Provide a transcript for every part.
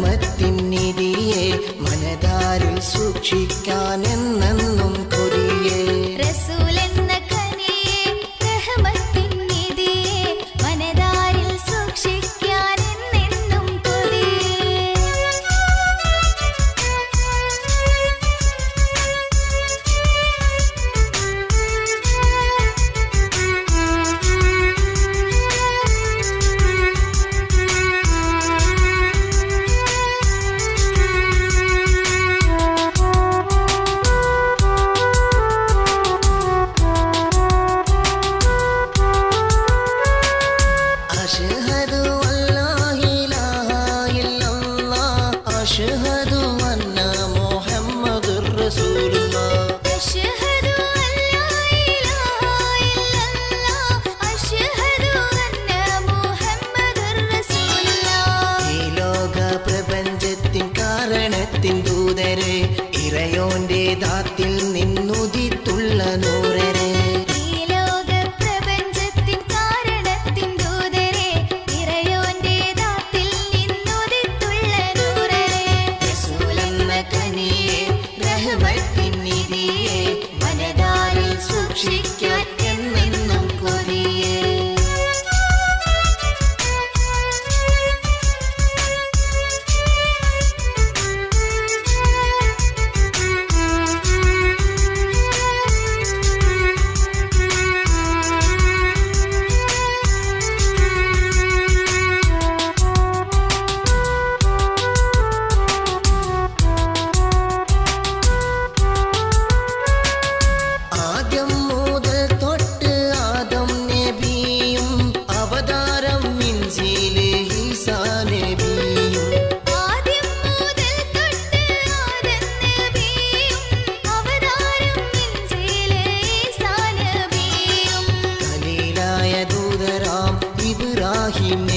റഹ്മത്തിൻ നിധിയെ മനതാരിൽ സൂക്ഷിക്കാൻ എന്നെന്നും കൊതിയേ ദൂതരെ ഇറയോന്റെ ദാത്തിൽ നിന്നുദിത്തുള്ള നൂറരെ ഈ ലോക പ്രപഞ്ചത്തിൻ കാരണത്തിൻ ദൂതരെ ഇറയോന്റെ ദാത്തിൽ നിന്നുദിത്തുള്ള നൂറരെ റസൂലെന്ന കനിയെ റഹ്മത്തിൻ നിധിയെ മനതാരിൽ സൂക്ഷിക്കാൻ എന്നെന്നും കൊതിയേ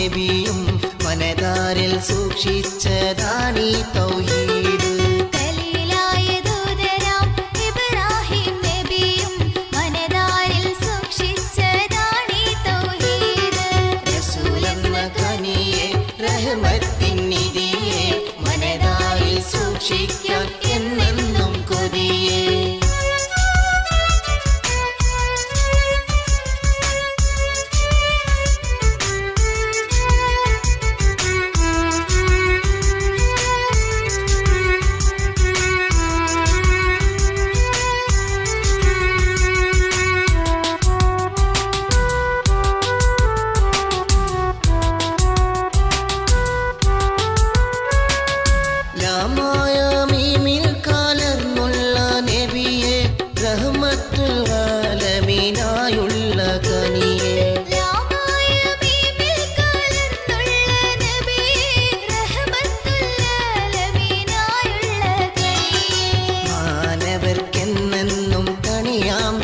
നബിയും മനതാരിൽ സൂക്ഷിച്ചതാണീ തൗഹീദ് ഖലീലായ ദൂതരാം ഇബ്രാഹിം നബിയും മനതാരിൽ സൂക്ഷിച്ചതാണീ തൗഹീദ് റസൂലെന്ന കനിയെ റഹ്മത്തിൻ നിധിയെ മനതാരിൽ സൂക്ഷിക്കാൻ എന്നെന്നും കൊതിയേ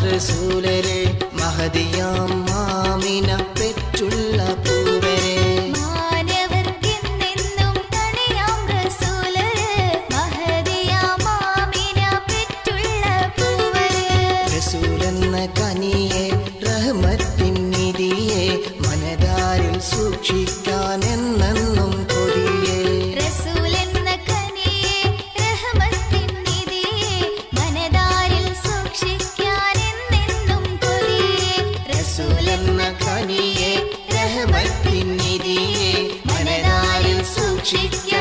റസൂലരെ മഹദിയാം മാമിന പെറ്റുള്ള പൂവരെ മാനവർക്കെന്നെന്നും തണിയാം റസൂലരെ മഹദിയാം മാമിന പെറ്റുള്ള പൂവരെ റസൂലെന്ന കനിയെ റഹ്മത്തിൻ നിധിയെ മനതാരിൽ സൂക്ഷിക്കാൻ എന്നെന്നും കൊതിയേ റസൂലെന്ന കനിയെ റഹ്മത്തിൻ നിധിയെ മനതാരിൽ സൂക്ഷിക്കാൻ റസൂലെന്ന കനിയെ റഹ്മത്തിൻ നിധിയെ മനതാരിൽ സൂക്ഷിക്കാൻ